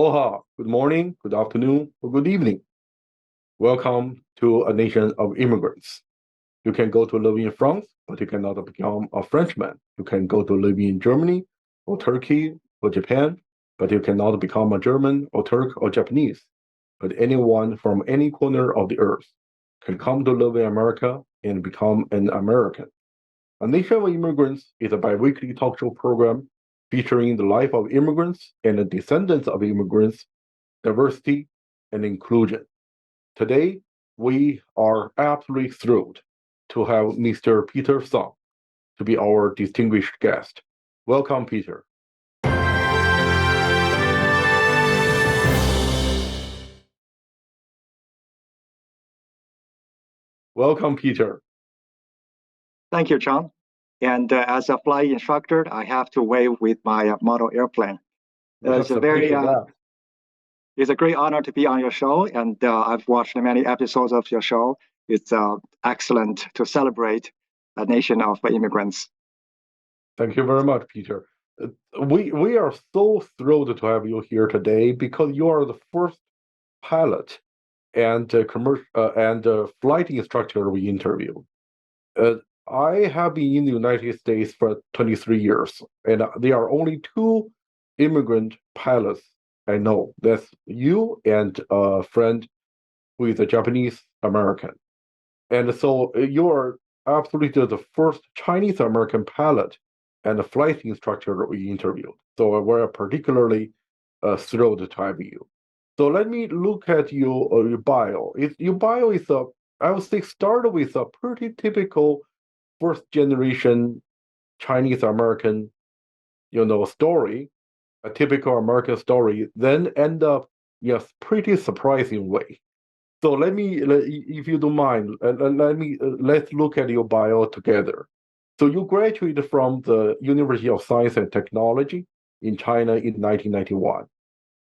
Aloha, good morning, good afternoon, or good evening. Welcome to a nation of immigrants. You can go to live in France, but you cannot become a Frenchman. You can go to live in Germany or Turkey or Japan, but you cannot become a German or Turk or Japanese. But anyone from any corner of the earth can come to live in America and become an American. A Nation of Immigrants is a biweekly talk show program featuring the life of immigrants and the descendants of immigrants, diversity, and inclusion. Today, we are absolutely thrilled to have Mr. Peter Song to be our distinguished guest. Welcome, Peter. Welcome, Peter. Thank you, Chang. And as a flight instructor, I have to wave with my model airplane. It's a great honor to be on your show, and I've watched many episodes of your show. It's excellent to celebrate a nation of immigrants. Thank you very much, Peter. We are so thrilled to have you here today because you are the first pilot and flight instructor we interviewed. I have been in the United States for 23 years, and there are only two immigrant pilots I know. That's you and a friend who is a Japanese American. And so you are absolutely the first Chinese American pilot and a flight instructor we interviewed. So we're particularly thrilled to have you. So let me look at your bio. Your bio is I would say, started with a pretty typical first generation Chinese American, story, a typical American story, then end up in a pretty surprising way. So if you don't mind, let's look at your bio together. So you graduated from the University of Science and Technology in China in 1991.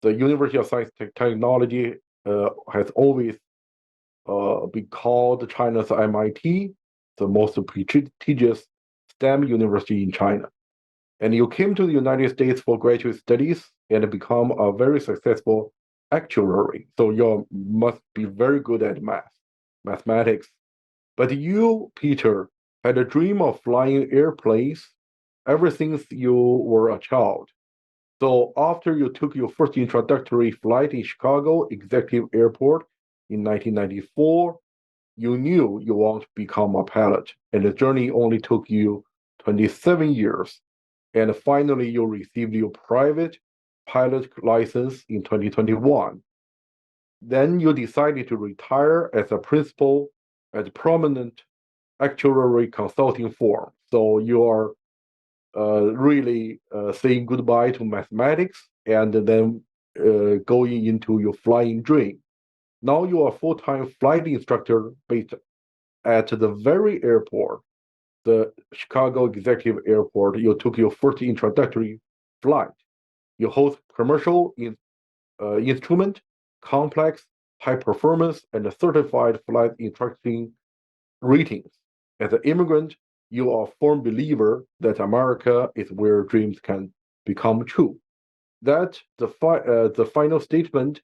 The University of Science and Technology has always been called China's MIT, the most prestigious STEM university in China. And you came to the United States for graduate studies and become a very successful actuary. So you must be very good at mathematics. But you, Peter, had a dream of flying airplanes ever since you were a child. So after you took your first introductory flight in Chicago Executive Airport in 1994, you knew you want to become a pilot, and the journey only took you 27 years. And finally, you received your private pilot license in 2021. Then you decided to retire as a principal at a prominent actuary consulting firm. So you are really saying goodbye to mathematics and then going into your flying dream. Now you are a full-time flight instructor based at the very airport, the Chicago Executive Airport. You took your first introductory flight. You host commercial instrument, complex, high performance, and certified flight instructing ratings. As an immigrant, you are a firm believer that America is where dreams can become true. That the final statement.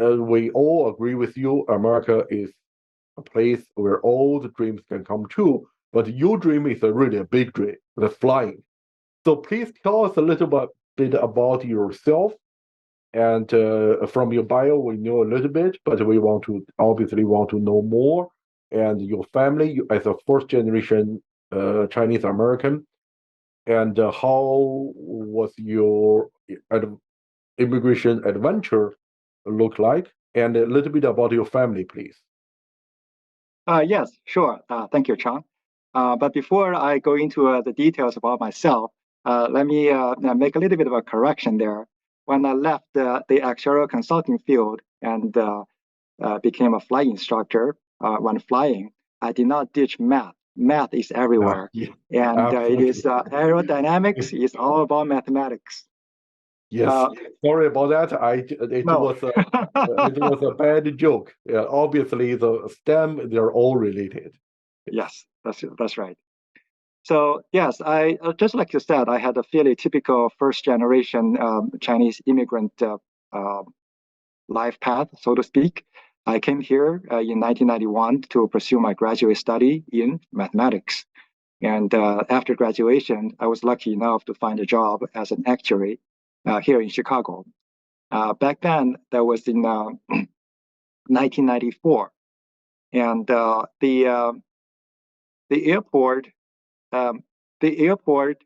We all agree with you. America is a place where all the dreams can come true. But your dream is really a big dream, the flying. So please tell us a little bit about yourself. And from your bio, we know a little bit, but we obviously want to know more. And your family as a first generation Chinese American. And how was your immigration adventure look like? And a little bit about your family, please. Yes, sure. Thank you, Chang. But before I go into the details about myself, let me make a little bit of a correction there. When I left the actuarial consulting field and became a flight instructor when flying, I did not ditch math. Math is everywhere. And it is aerodynamics is all about mathematics. Yes, sorry about that. It was a bad joke. Yeah, obviously, the STEM, they're all related. Yes, that's right. So yes, I just like you said, I had a fairly typical first generation Chinese immigrant life path, so to speak. I came here in 1991 to pursue my graduate study in mathematics. And after graduation, I was lucky enough to find a job as an actuary here in Chicago. Back then, that was in 1994, and the airport the airport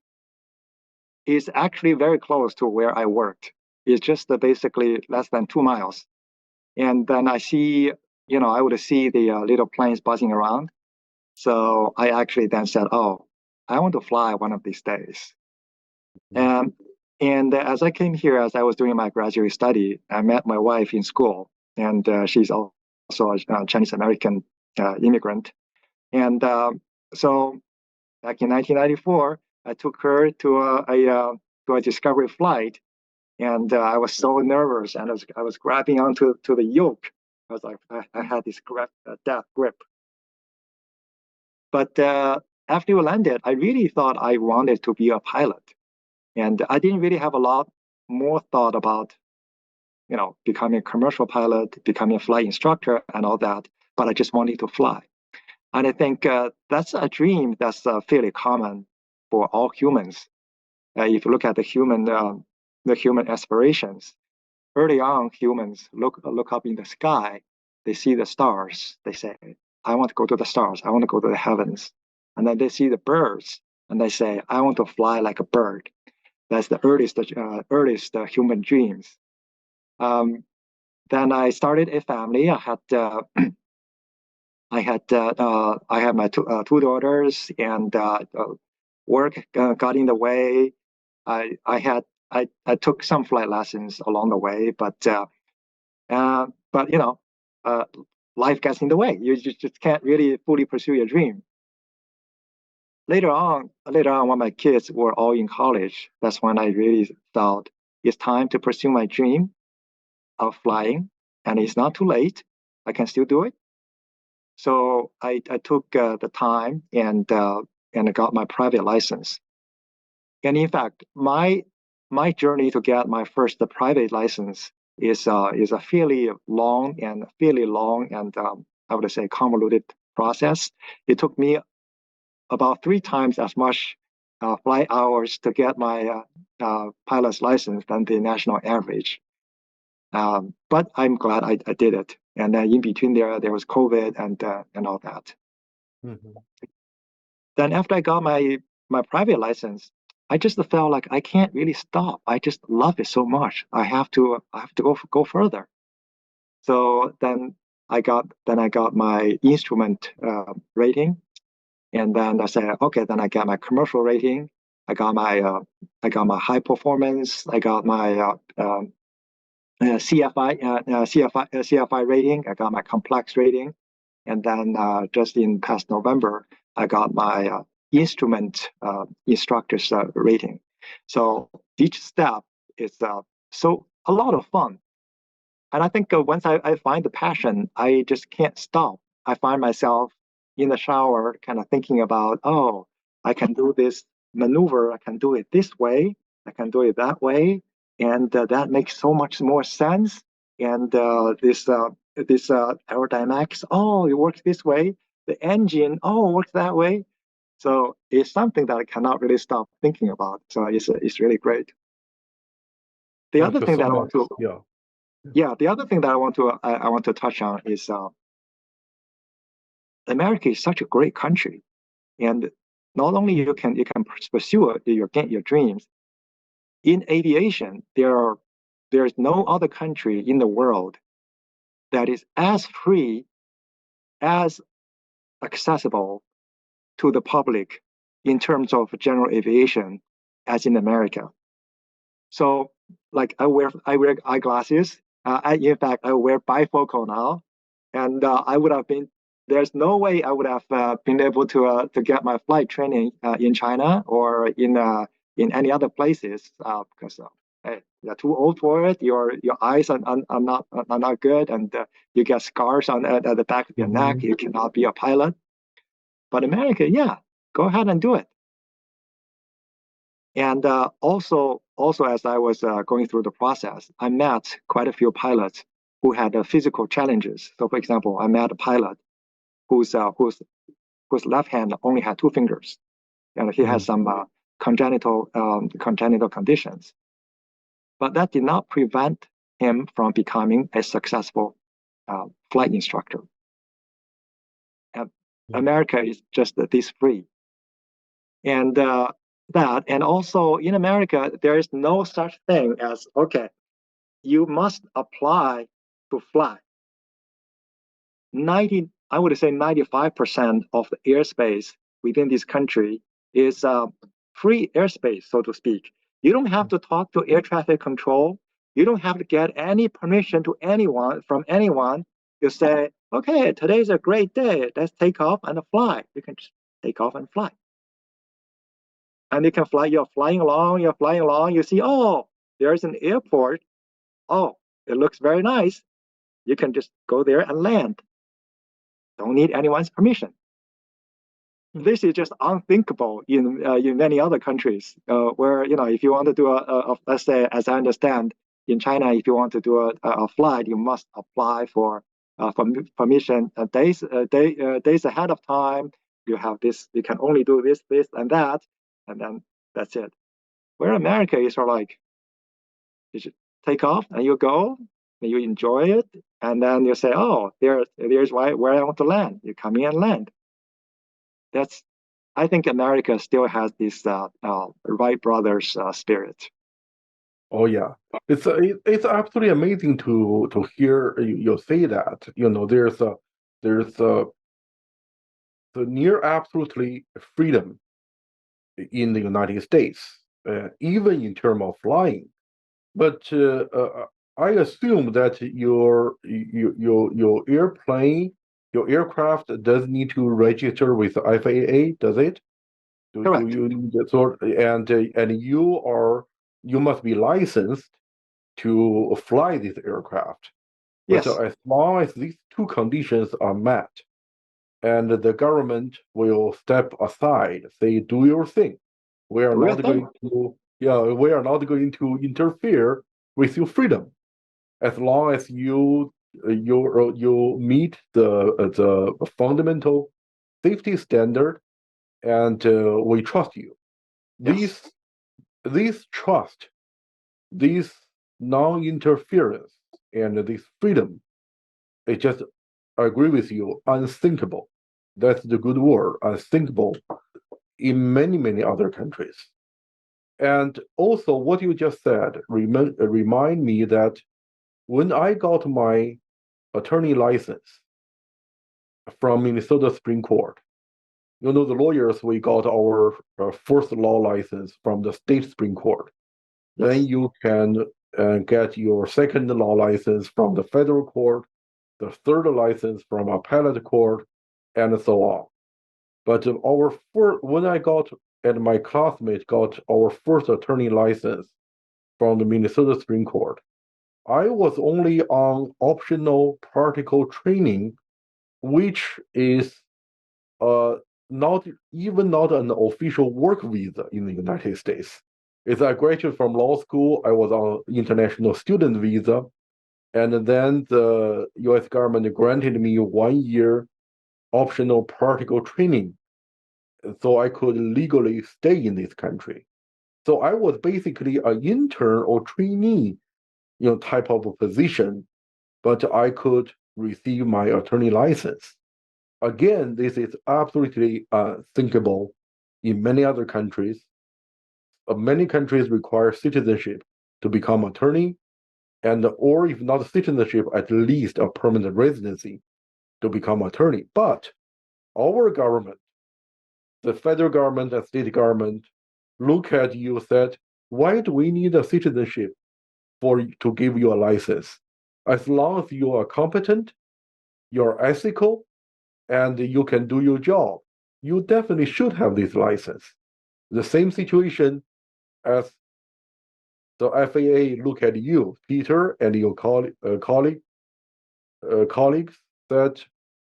is actually very close to where I worked. It's just basically less than 2 miles. And then I see, I would see the little planes buzzing around. So I actually then said, oh, I want to fly one of these days. And as I came here, as I was doing my graduate study, I met my wife in school, and she's also a Chinese American immigrant. And so back in 1994, I took her to a discovery flight, and I was so nervous, and I was grabbing onto the yoke. I was like, I had this death grip. But after we landed, I really thought I wanted to be a pilot. And I didn't really have a lot more thought about, becoming a commercial pilot, becoming a flight instructor and all that, but I just wanted to fly. And I think that's a dream that's fairly common for all humans. If you look at the human aspirations, early on, humans look up in the sky, they see the stars, they say, I want to go to the stars, I want to go to the heavens. And then they see the birds, and they say, I want to fly like a bird. That's the earliest human dreams. Then I started a family. I had my two daughters, and work got in the way. I took some flight lessons along the way, but life gets in the way. You just can't really fully pursue your dream. Later on, when my kids were all in college, that's when I really thought it's time to pursue my dream of flying, and it's not too late. I can still do it. So I took the time and I got my private license. And in fact, my journey to get my first private license is a fairly long and I would say convoluted process. It took me about 3 times as much flight hours to get my pilot's license than the national average. But I'm glad I did it. And then in between there was COVID and all that. Mm-hmm. Then after I got my private license, I just felt like I can't really stop. I just love it so much. I have to go further. So then I got my instrument rating. And then I said, okay, then I got my commercial rating. I got my high performance. I got my CFI rating. I got my complex rating. And then just in past November, I got my instrument instructor's rating. So each step is so a lot of fun. And I think once I find the passion, I just can't stop. I find myself in the shower kind of thinking about, oh, I can do this maneuver. I can do it this way. I can do it that way. And that makes so much more sense. And this aerodynamics, oh, it works this way. The engine, oh, it works that way. So it's something that I cannot really stop thinking about. So it's really great. The Thank other you thing so that I much. want to the other thing that I want to touch on is America is such a great country, and not only you can pursue your dreams in aviation. There is no other country in the world that is as free, as accessible to the public in terms of general aviation as in America. So, like I wear eyeglasses. In fact, I wear bifocal now, and I would have been. There's no way I would have been able to get my flight training in China or in any other places because you're too old for it. Your eyes are not good, and you get scars at the back of your neck. You cannot be a pilot. But America, yeah, go ahead and do it. And also as I was going through the process, I met quite a few pilots who had physical challenges. So, for example, I met a pilot whose left hand only had two fingers, and he has some congenital conditions. But that did not prevent him from becoming a successful flight instructor. America is just this free. And and also in America, there is no such thing as, okay, you must apply to fly. I would say 95% of the airspace within this country is free airspace, so to speak. You don't have to talk to air traffic control. You don't have to get any permission to from anyone. You say, okay, today's a great day. Let's take off and fly. You can just take off and fly. And you can fly, you're flying along, you see, oh, there's an airport. Oh, it looks very nice. You can just go there and land. Don't need anyone's permission. This is just unthinkable in many other countries where, if you want to do let's say, as I understand, in China, if you want to do a flight, you must apply for permission days ahead of time. You have this, you can only do this, and that, and then that's it. Where America is sort of like, you should take off and you go, and you enjoy it, and then you say, oh, there's where I want to land. You come in and land. I think America still has this Wright brothers spirit. Oh yeah, it's absolutely amazing to hear you say that. There's the near absolutely freedom in the United States, even in terms of flying. But I assume that your aircraft does need to register with the FAA, does it? Do Correct. you need that sort? And you must be licensed to fly this aircraft. But Yes. as long as these two conditions are met, and the government will step aside, say, do your thing. We are not going to interfere with your freedom, as long as you meet the fundamental safety standard, and we trust you. Yes. These trust, this non-interference, and this freedom, it just, I agree with you, unthinkable. That's the good word, unthinkable, in many other countries. And also, what you just said remind me that when I got my attorney license from Minnesota Supreme Court, the lawyers, we got our first law license from the state Supreme Court. Yes. Then you can get your second law license from the federal court, the third license from appellate court, and so on. But when I got, and my classmate got our first attorney license from the Minnesota Supreme Court, I was only on optional practical training, which is not an official work visa in the United States. As I graduated from law school, I was on international student visa, and then the U.S. government granted me 1 year optional practical training, so I could legally stay in this country. So I was basically an intern or trainee, type of a position, but I could receive my attorney license. Again, this is absolutely unthinkable in many other countries. Many countries require citizenship to become attorney, or if not citizenship, at least a permanent residency to become attorney. But our government, the federal government and state government, look at you and said, why do we need a citizenship to give you a license? As long as you are competent, you're ethical, and you can do your job, you definitely should have this license. The same situation as the FAA look at you, Peter, and your colleagues, that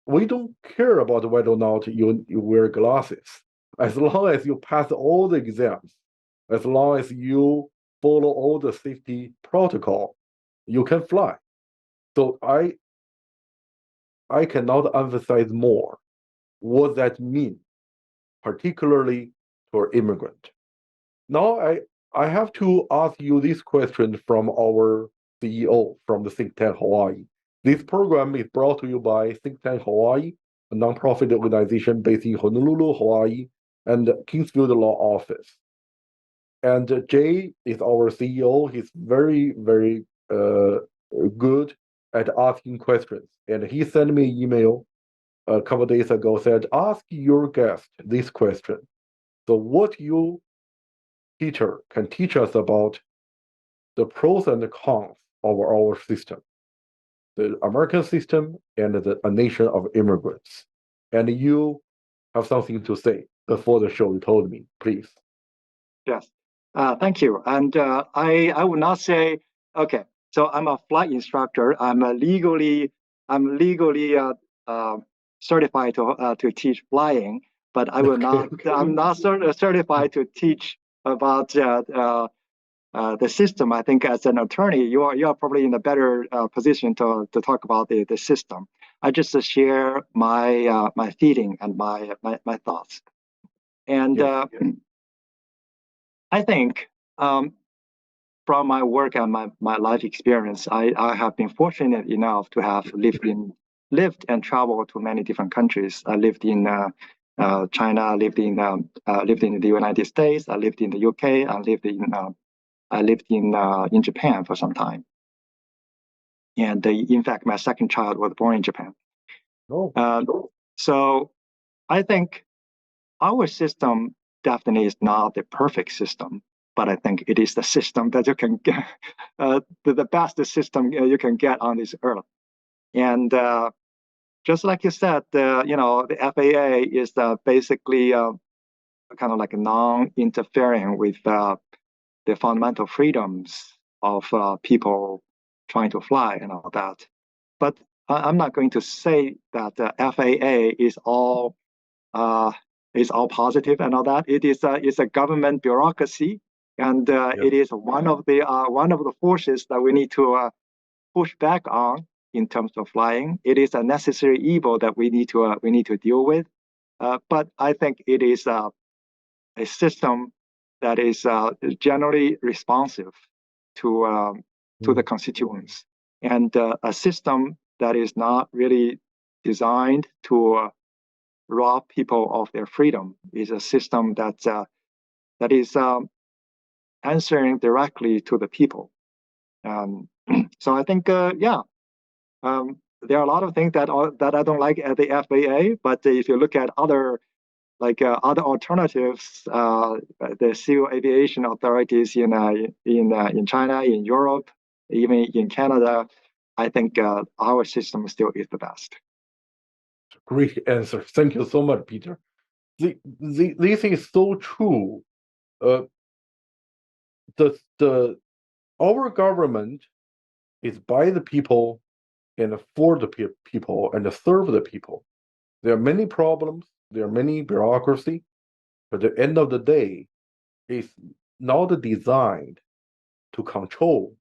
we don't care about whether or not you wear glasses. As long as you pass all the exams, as long as you follow all the safety protocol, you can fly. So I cannot emphasize more what that means, particularly for immigrant. Now I have to ask you this question from our CEO from the ThinkTech Hawaii. This program is brought to you by ThinkTech Hawaii, a nonprofit organization based in Honolulu, Hawaii, and Kingsfield Law Office. And Jay is our CEO. He's very, very good at asking questions. And he sent me an email a couple of days ago, said, ask your guest this question. So what you, Peter, can teach us about the pros and the cons of our system, the American system and a nation of immigrants. And you have something to say before the show, you told me, please. Yes, thank you. And I would not say, okay, so I'm a flight instructor. I'm legally certified to teach flying, but I will not. I'm not certified to teach about the system. I think as an attorney, you are probably in a better position to talk about the system. I just share my my feeling and my thoughts. And Yes. I think from my work and my life experience, I have been fortunate enough to have lived and traveled to many different countries. I lived in China, I lived in the United States, I lived in the UK, I lived in Japan for some time. And in fact, my second child was born in Japan. So I think our system definitely is not the perfect system, but I think it is the system that you can get, the best system you can get on this earth. And just like you said, the FAA is basically kind of like non-interfering with the fundamental freedoms of people trying to fly and all that. But I'm not going to say that the FAA is all positive and all that. It is a government bureaucracy, and it is one of the forces that we need to push back on in terms of flying. It is a necessary evil that we need to deal with. But I think it is a system that is generally responsive to the constituents, and a system that is not really designed to rob people of their freedom is a system that is answering directly to the people. So I think, there are a lot of things that I don't like at the FAA, but if you look at other alternatives, the civil aviation authorities in China, in Europe, even in Canada, I think our system still is the best. Great answer. Thank you so much, Peter. This is so true. Our government is by the people and for the people and serve the people. There are many problems. There are many bureaucracy. But at the end of the day, it's not designed to control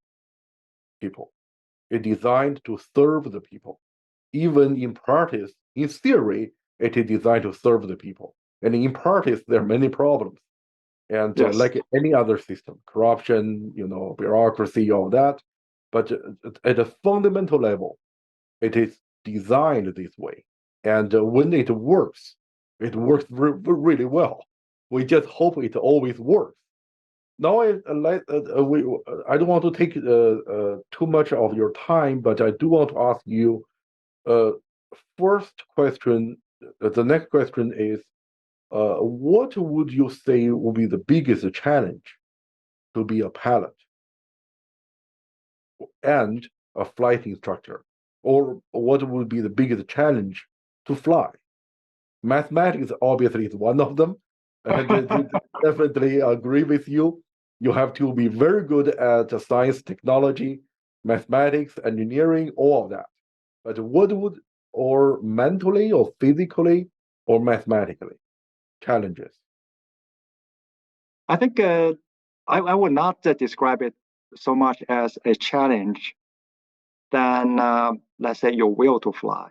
people. It's designed to serve the people. Even in practice, in theory, it is designed to serve the people. And in practice, there are many problems. And Yes. like any other system, corruption, bureaucracy, all that. But at a fundamental level, it is designed this way. And when it works really well. We just hope it always works. Now, I don't want to take too much of your time, but I do want to ask you. First question. The next question is, what would you say will be the biggest challenge to be a pilot and a flight instructor, or what would be the biggest challenge to fly? Mathematics obviously is one of them. I definitely agree with you. You have to be very good at science, technology, mathematics, engineering, all of that. But what would, or mentally, or physically, or mathematically, challenges? I think I would not describe it so much as a challenge than, let's say, your will to fly.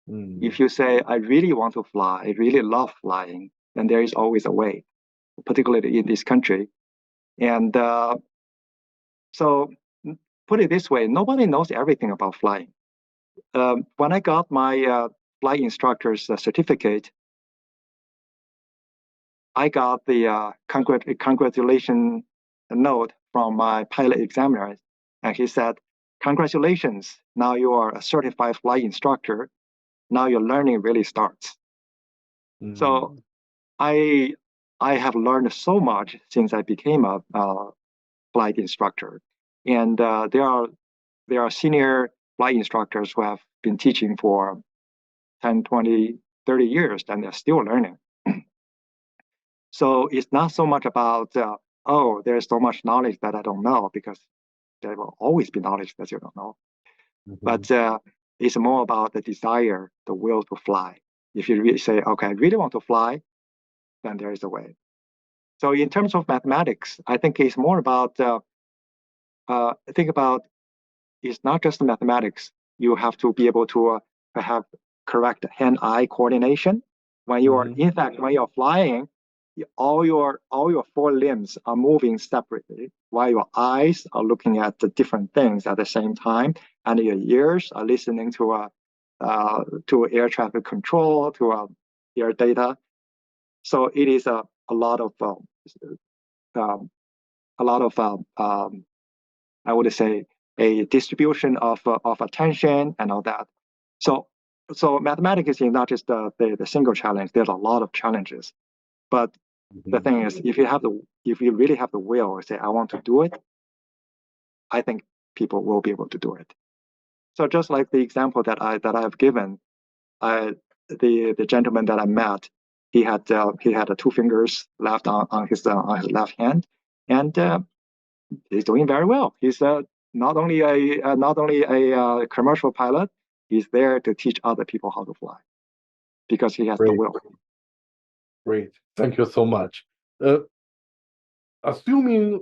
If you say, I really want to fly, I really love flying, then there is always a way, particularly in this country. And so put it this way, nobody knows everything about flying. When I got my flight instructor's certificate, I got the congratulation note from my pilot examiner, and he said, "Congratulations! Now you are a certified flight instructor. Now your learning really starts." So I have learned so much since I became a flight instructor, and there are senior flight instructors who have been teaching for 10, 20, 30 years, and they're still learning. So it's not so much about, oh, there's so much knowledge that I don't know, because there will always be knowledge that you don't know. But it's more about the desire, the will to fly. If you really say, okay, I really want to fly, then there is a way. So in terms of mathematics, I think it's more about, think about, it's not just mathematics. You have to be able to have correct hand-eye coordination. When you are, in fact, when you're flying, all your four limbs are moving separately, while your eyes are looking at the different things at the same time, and your ears are listening to air traffic control, to air data. So it is a lot of I would say a distribution of attention and all that. So mathematics is not just the single challenge. There's a lot of challenges, but the thing is, if you really have the will, say I want to do it, I think people will be able to do it. So just like the example that I have given, the gentleman that I met, he had two fingers left on his left hand, and he's doing very well. He's not only a commercial pilot, he's there to teach other people how to fly because he has the will. Great, thank you so much. Assuming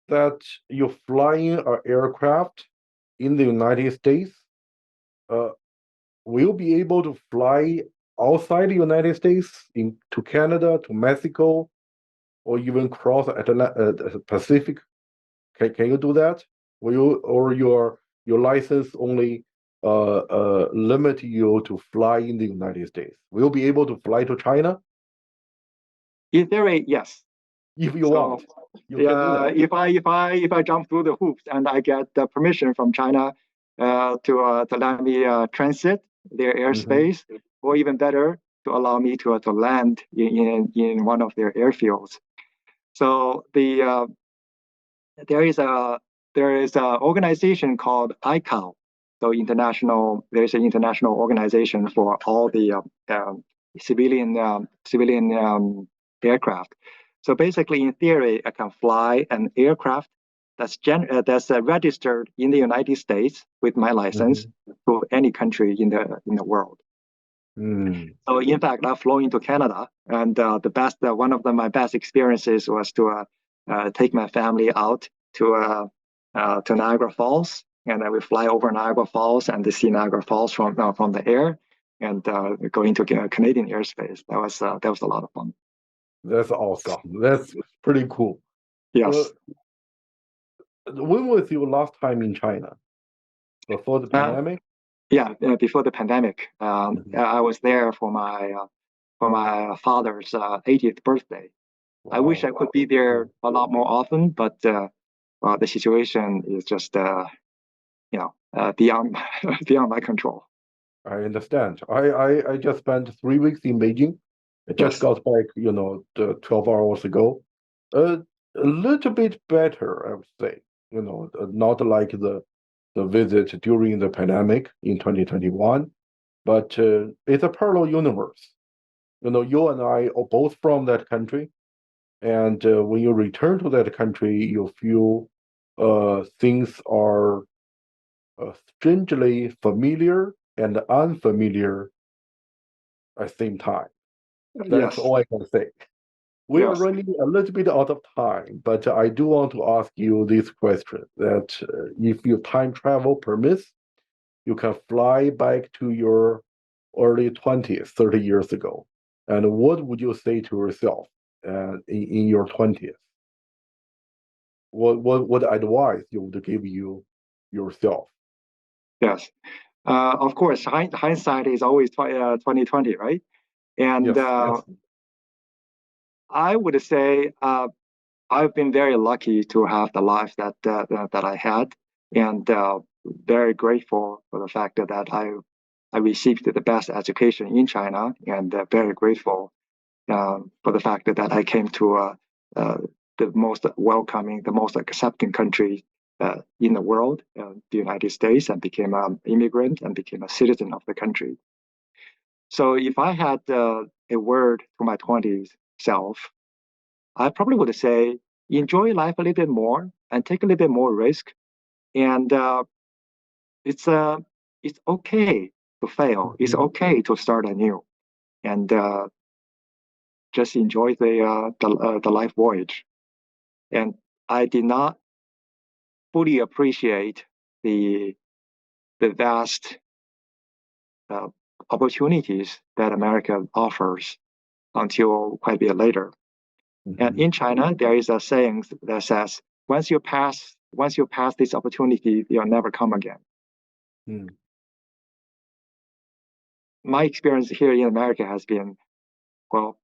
that you're flying an aircraft in the United States, will you be able to fly outside the United States to Canada, to Mexico, or even cross the Pacific? Can you do that? Will you, or your license only limit you to fly in the United States? Will you be able to fly to China? In theory, yes. If you want, you can do that. If I jump through the hoops and I get the permission from China to let me transit their airspace, or even better, to allow me to land in one of their airfields. So there is an organization called ICAO. So there's an international organization for all the civilian aircraft. So basically, in theory, I can fly an aircraft that's registered in the United States with my license to any country in the world. So in fact, I've flown into Canada, and one of my best experiences was to take my family out to Niagara Falls, and then we fly over Niagara Falls and see Niagara Falls from the air, and go into Canadian airspace. That was a lot of fun. That's awesome. That's pretty cool. Yes. When was your last time in China? Before the pandemic? Yeah, before the pandemic. I was there for my father's 80th birthday. Wow. I wish I could be there a lot more often, but the situation is just beyond my control. I understand. I just spent 3 weeks in Beijing. I just got back, 12 hours ago. A little bit better, I would say. Not like the visit during the pandemic in 2021, but it's a parallel universe. You and I are both from that country, and when you return to that country, you feel things are strangely familiar and unfamiliar at the same time. That's all I can say. We are Yes. running a little bit out of time, but I do want to ask you this question: that if your time travel permits, you can fly back to your early 20s, 30 years ago. And what would you say to yourself in your 20s? What advice you would give you yourself? Yes. Of course, hindsight is always 2020, right? And Yes, yes. I would say I've been very lucky to have the life that I had, and very grateful for the fact that I received the best education in China, and very grateful for the fact that I came to the most welcoming, the most accepting country in the world, the United States, and became an immigrant and became a citizen of the country. So if I had a word to my 20s self, I probably would say enjoy life a little bit more and take a little bit more risk. And it's it's okay to fail. It's okay to start anew, and just enjoy the life voyage. And I did not fully appreciate the vast uh, opportunities that America offers until quite a bit later. And in China, there is a saying that says, once you pass this opportunity, you'll never come again. Mm. My experience here in America has been, well,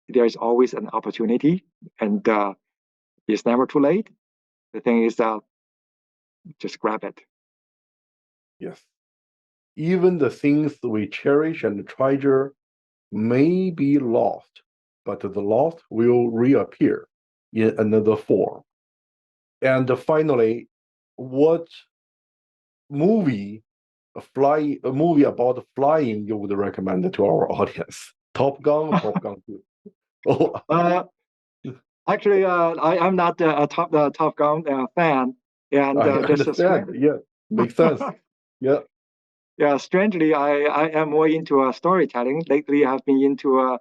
there's always an opportunity, and it's never too late. The thing is, just grab it. Yes. Even the things we cherish and treasure may be lost, but the lost will reappear in another form. And finally, what movie a movie about flying you would recommend to our audience? Top Gun, Top Gun 2. Oh, Actually, I'm not a Top Gun fan, and I just understand. Yeah, makes sense. Yeah. yeah, strangely, I am more into storytelling. Lately, I've been into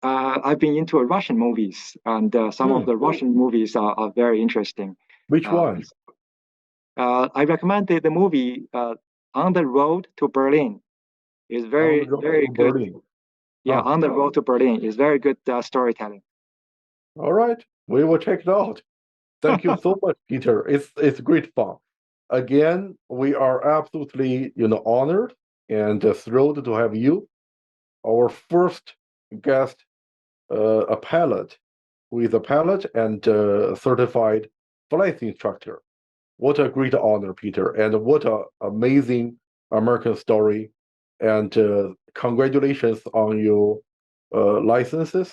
Russian movies, and some of the Russian movies are very interesting. Which Uh, one? I recommend the movie On the Road to Berlin. It's On the very, road very to good. Berlin. Yeah, Ah, On the Road to Berlin is very good storytelling. all right. We will check it out. Thank you so much, Peter. It's great fun. Again, we are absolutely honored and thrilled to have you, our first guest, a pilot who is a pilot and certified flight instructor. What a great honor, Peter, and what an amazing American story. And congratulations on your licenses.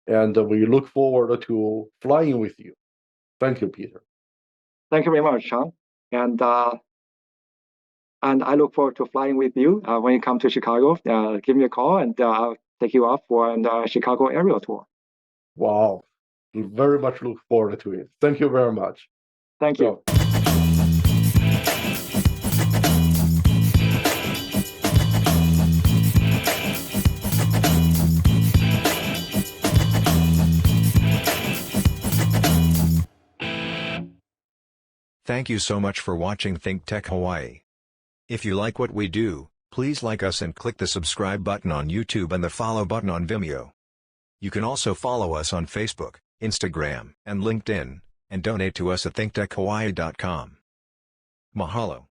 And we look forward to flying with you. Thank you, Peter. Thank you very much, Sean. And I look forward to flying with you when you come to Chicago. Give me a call, and I'll take you off for a Chicago aerial tour. Wow. Very much look forward to it. Thank you very much. Thank you. So, Thank you so much for watching ThinkTech Hawaii. If you like what we do, please like us and click the subscribe button on YouTube and the follow button on Vimeo. You can also follow us on Facebook, Instagram, and LinkedIn, and donate to us at thinktechhawaii.com. Mahalo.